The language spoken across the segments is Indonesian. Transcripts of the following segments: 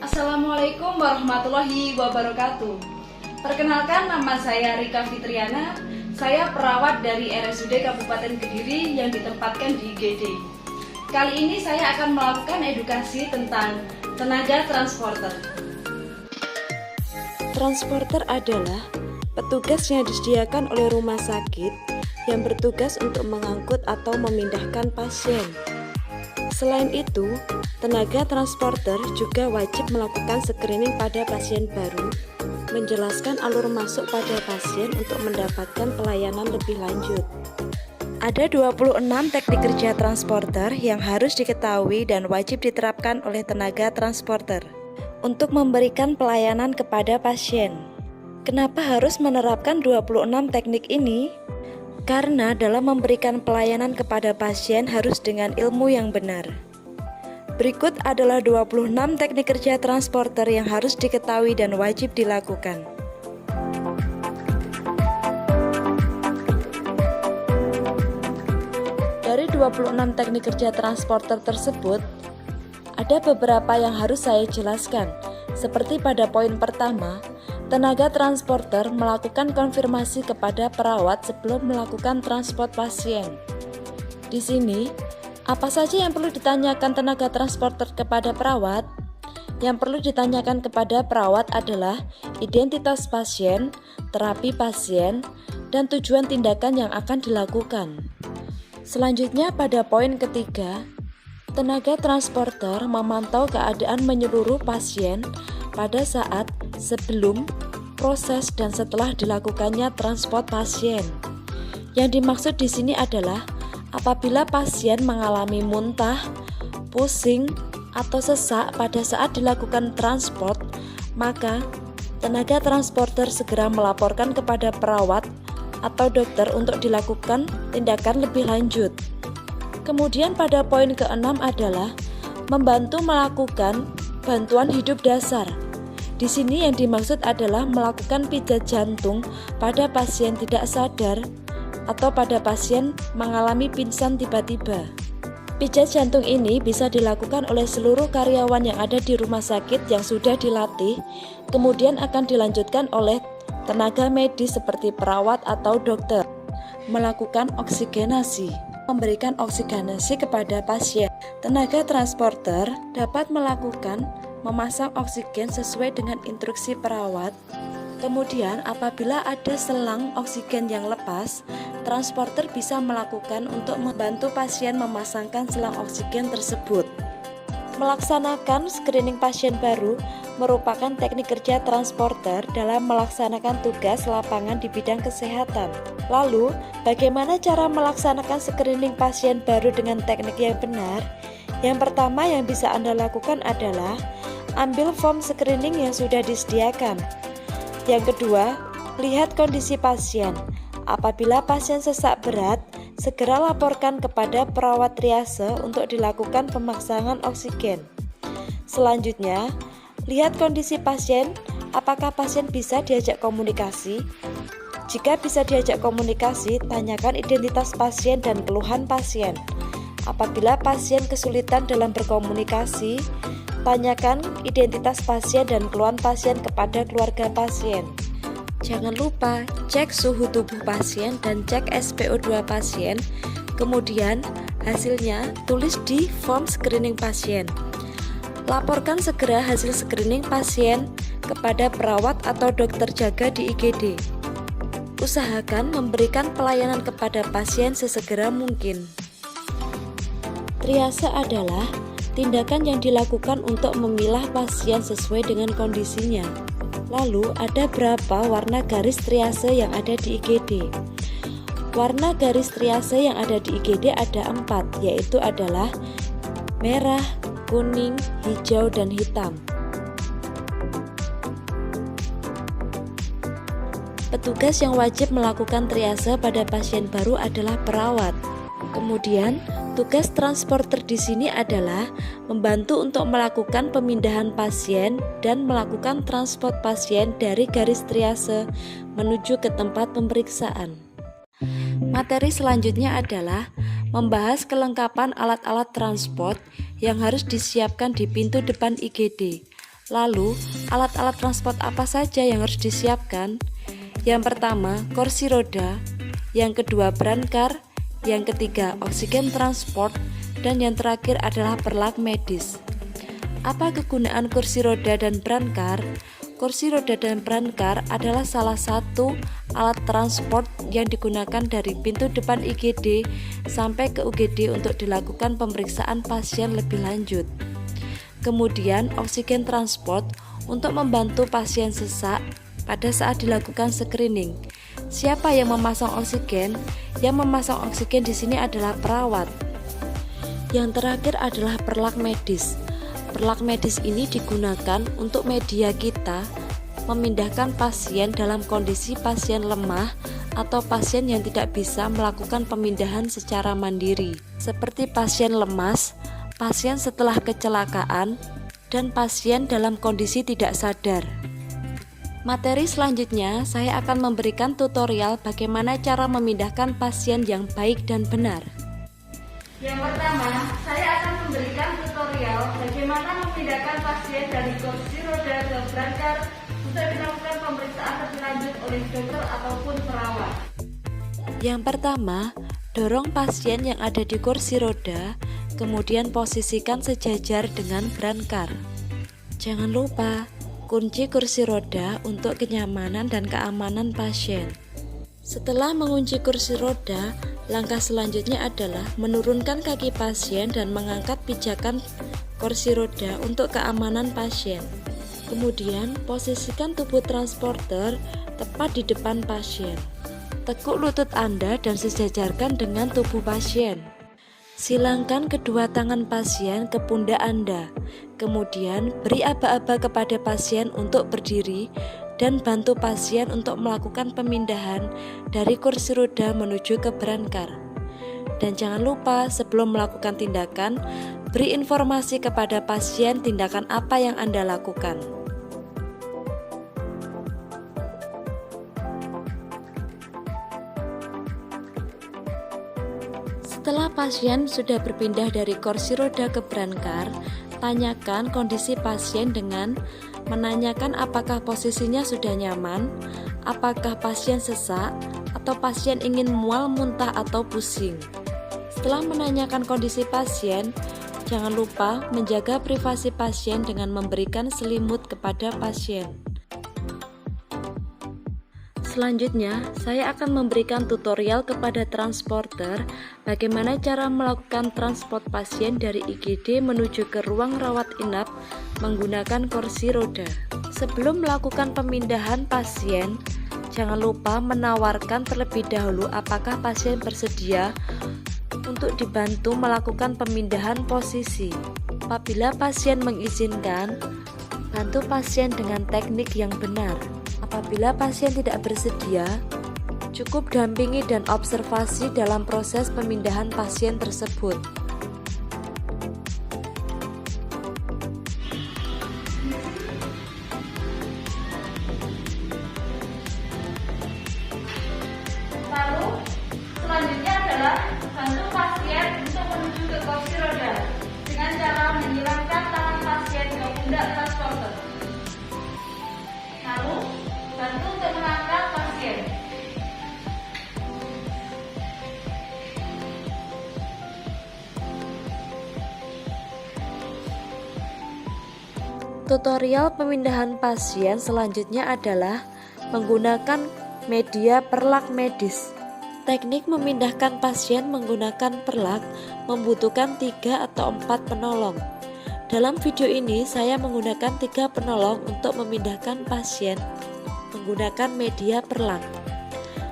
Assalamualaikum warahmatullahi wabarakatuh. Perkenalkan, nama saya Rika Fitriana. Saya perawat dari RSUD Kabupaten Kediri yang ditempatkan di IGD. Kali ini saya akan melakukan edukasi tentang tenaga transporter. Transporter adalah petugas yang disediakan oleh rumah sakit yang bertugas untuk mengangkut atau memindahkan pasien. Selain itu, tenaga transporter juga wajib melakukan screening pada pasien baru, menjelaskan alur masuk pada pasien untuk mendapatkan pelayanan lebih lanjut. Ada 26 teknik kerja transporter yang harus diketahui dan wajib diterapkan oleh tenaga transporter untuk memberikan pelayanan kepada pasien. Kenapa harus menerapkan 26 teknik ini? Karena dalam memberikan pelayanan kepada pasien harus dengan ilmu yang benar. Berikut adalah 26 teknik kerja transporter yang harus diketahui dan wajib dilakukan. Dari 26 teknik kerja transporter tersebut, ada beberapa yang harus saya jelaskan. Seperti pada poin pertama, tenaga transporter melakukan konfirmasi kepada perawat sebelum melakukan transport pasien. Di sini, apa saja yang perlu ditanyakan tenaga transporter kepada perawat? Yang perlu ditanyakan kepada perawat adalah identitas pasien, terapi pasien, dan tujuan tindakan yang akan dilakukan. Selanjutnya pada poin ketiga, tenaga transporter memantau keadaan menyeluruh pasien pada saat, sebelum, proses, dan setelah dilakukannya transport pasien. Yang dimaksud di sini adalah apabila pasien mengalami muntah, pusing, atau sesak pada saat dilakukan transport, maka tenaga transporter segera melaporkan kepada perawat atau dokter untuk dilakukan tindakan lebih lanjut. Kemudian pada poin ke-6 adalah membantu melakukan bantuan hidup dasar. Di sini yang dimaksud adalah melakukan pijat jantung pada pasien tidak sadar atau pada pasien mengalami pingsan tiba-tiba. Pijat jantung ini bisa dilakukan oleh seluruh karyawan yang ada di rumah sakit yang sudah dilatih, kemudian akan dilanjutkan oleh tenaga medis seperti perawat atau dokter. Melakukan oksigenasi, memberikan oksigenasi kepada pasien. Tenaga transporter dapat melakukan memasang oksigen sesuai dengan instruksi perawat. Kemudian apabila ada selang oksigen yang lepas, transporter bisa melakukan untuk membantu pasien memasangkan selang oksigen tersebut. Melaksanakan screening pasien baru merupakan teknik kerja transporter dalam melaksanakan tugas lapangan di bidang kesehatan. Lalu, bagaimana cara melaksanakan screening pasien baru dengan teknik yang benar? Yang pertama yang bisa Anda lakukan adalah ambil form screening yang sudah disediakan. Yang kedua, lihat kondisi pasien. Apabila pasien sesak berat, segera laporkan kepada perawat triase untuk dilakukan pemasangan oksigen. Selanjutnya, lihat kondisi pasien, apakah pasien bisa diajak komunikasi. Jika bisa diajak komunikasi, tanyakan identitas pasien dan keluhan pasien. Apabila pasien kesulitan dalam berkomunikasi, tanyakan identitas pasien dan keluhan pasien kepada keluarga pasien. Jangan lupa cek suhu tubuh pasien dan cek SpO2 pasien. Kemudian hasilnya tulis di form screening pasien. Laporkan segera hasil screening pasien kepada perawat atau dokter jaga di IGD. Usahakan memberikan pelayanan kepada pasien sesegera mungkin. Triase adalah tindakan yang dilakukan untuk memilah pasien sesuai dengan kondisinya. Lalu ada berapa warna garis triase yang ada di IGD? Warna garis triase yang ada di IGD ada 4, yaitu adalah merah, kuning, hijau, dan hitam. Petugas yang wajib melakukan triase pada pasien baru adalah perawat. Kemudian, tugas transporter di sini adalah membantu untuk melakukan pemindahan pasien dan melakukan transport pasien dari garis triase menuju ke tempat pemeriksaan. Materi selanjutnya adalah membahas kelengkapan alat-alat transport yang harus disiapkan di pintu depan IGD. Lalu, alat-alat transport apa saja yang harus disiapkan? Yang pertama, kursi roda, yang kedua brankar, yang ketiga oksigen transport, dan yang terakhir adalah perlak medis. Apa kegunaan kursi roda dan brankar? Kursi roda dan brankar adalah salah satu alat transport yang digunakan dari pintu depan IGD sampai ke UGD untuk dilakukan pemeriksaan pasien lebih lanjut. Kemudian oksigen transport untuk membantu pasien sesak pada saat dilakukan screening. Siapa yang memasang oksigen? Yang memasang oksigen di sini adalah perawat. Yang terakhir adalah perlak medis. Perlak medis ini digunakan untuk media kita memindahkan pasien dalam kondisi pasien lemah atau pasien yang tidak bisa melakukan pemindahan secara mandiri, seperti pasien lemas, pasien setelah kecelakaan, dan pasien dalam kondisi tidak sadar. Materi selanjutnya, saya akan memberikan tutorial bagaimana cara memindahkan pasien yang baik dan benar. Yang pertama, saya akan memberikan tutorial bagaimana memindahkan pasien dari kursi roda ke brankar untuk dilakukan pemeriksaan lebih lanjut oleh dokter ataupun perawat. Yang pertama, dorong pasien yang ada di kursi roda, kemudian posisikan sejajar dengan brankar. Jangan lupa, kunci kursi roda untuk kenyamanan dan keamanan pasien. Setelah mengunci kursi roda, langkah selanjutnya adalah menurunkan kaki pasien dan mengangkat pijakan kursi roda untuk keamanan pasien. Kemudian, posisikan tubuh transporter tepat di depan pasien. Tekuk lutut Anda dan sejajarkan dengan tubuh pasien. Silangkan kedua tangan pasien ke pundak Anda. Kemudian, beri aba-aba kepada pasien untuk berdiri dan bantu pasien untuk melakukan pemindahan dari kursi roda menuju ke brankar. Dan jangan lupa, sebelum melakukan tindakan, beri informasi kepada pasien tindakan apa yang Anda lakukan. Setelah pasien sudah berpindah dari kursi roda ke brankar, tanyakan kondisi pasien dengan menanyakan apakah posisinya sudah nyaman, apakah pasien sesak, atau pasien ingin mual, muntah, atau pusing. Setelah menanyakan kondisi pasien, jangan lupa menjaga privasi pasien dengan memberikan selimut kepada pasien. Selanjutnya, saya akan memberikan tutorial kepada transporter bagaimana cara melakukan transport pasien dari IGD menuju ke ruang rawat inap menggunakan kursi roda. Sebelum melakukan pemindahan pasien, jangan lupa menawarkan terlebih dahulu apakah pasien bersedia untuk dibantu melakukan pemindahan posisi. Apabila pasien mengizinkan, bantu pasien dengan teknik yang benar. Apabila pasien tidak bersedia, cukup dampingi dan observasi dalam proses pemindahan pasien tersebut. Lalu, selanjutnya adalah bantu pasien untuk menuju ke kursi roda dengan cara menyilangkan tangan pasien ke pundak transporter. Lalu, bantu untuk mengangkat pasien. Tutorial pemindahan pasien selanjutnya adalah menggunakan media perlak medis. Teknik memindahkan pasien menggunakan perlak membutuhkan 3 atau 4 penolong. Dalam video ini saya menggunakan 3 penolong untuk memindahkan pasien menggunakan media perlak.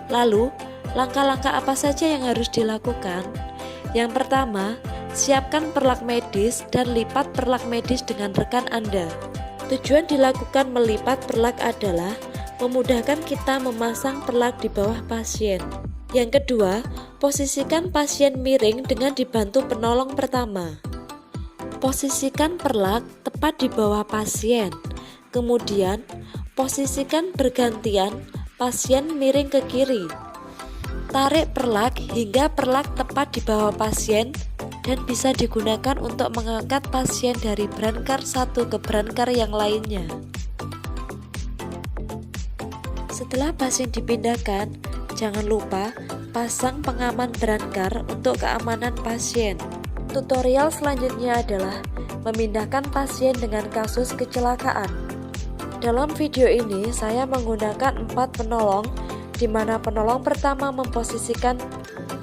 Lalu, langkah-langkah apa saja yang harus dilakukan? Yang pertama, siapkan perlak medis dan lipat perlak medis dengan rekan Anda. Tujuan dilakukan melipat perlak adalah memudahkan kita memasang perlak di bawah pasien. Yang kedua, posisikan pasien miring dengan dibantu penolong pertama. Posisikan perlak tepat di bawah pasien. Kemudian, posisikan bergantian pasien miring ke kiri. Tarik perlak hingga perlak tepat di bawah pasien dan bisa digunakan untuk mengangkat pasien dari brancar satu ke brancar yang lainnya. Setelah pasien dipindahkan, jangan lupa pasang pengaman brancar untuk keamanan pasien. Tutorial selanjutnya adalah memindahkan pasien dengan kasus kecelakaan. Dalam video ini saya menggunakan 4 penolong, di mana penolong pertama memposisikan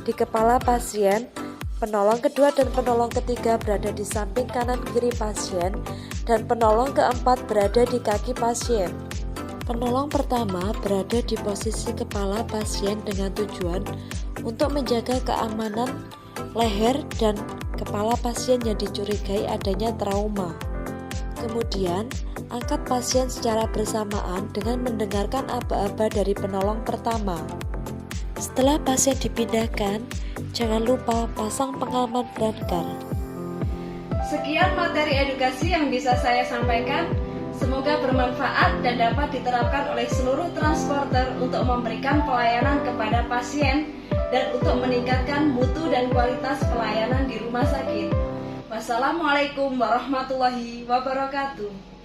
di kepala pasien, penolong kedua dan penolong ketiga berada di samping kanan kiri pasien, dan penolong keempat berada di kaki pasien. Penolong pertama berada di posisi kepala pasien dengan tujuan untuk menjaga keamanan leher dan kepala pasien yang dicurigai adanya trauma. Kemudian, angkat pasien secara bersamaan dengan mendengarkan aba-aba dari penolong pertama. Setelah pasien dipindahkan, jangan lupa pasang pengaman brancar. Sekian materi edukasi yang bisa saya sampaikan. Semoga bermanfaat dan dapat diterapkan oleh seluruh transporter untuk memberikan pelayanan kepada pasien dan untuk meningkatkan mutu dan kualitas pelayanan di rumah sakit. Wassalamualaikum warahmatullahi wabarakatuh.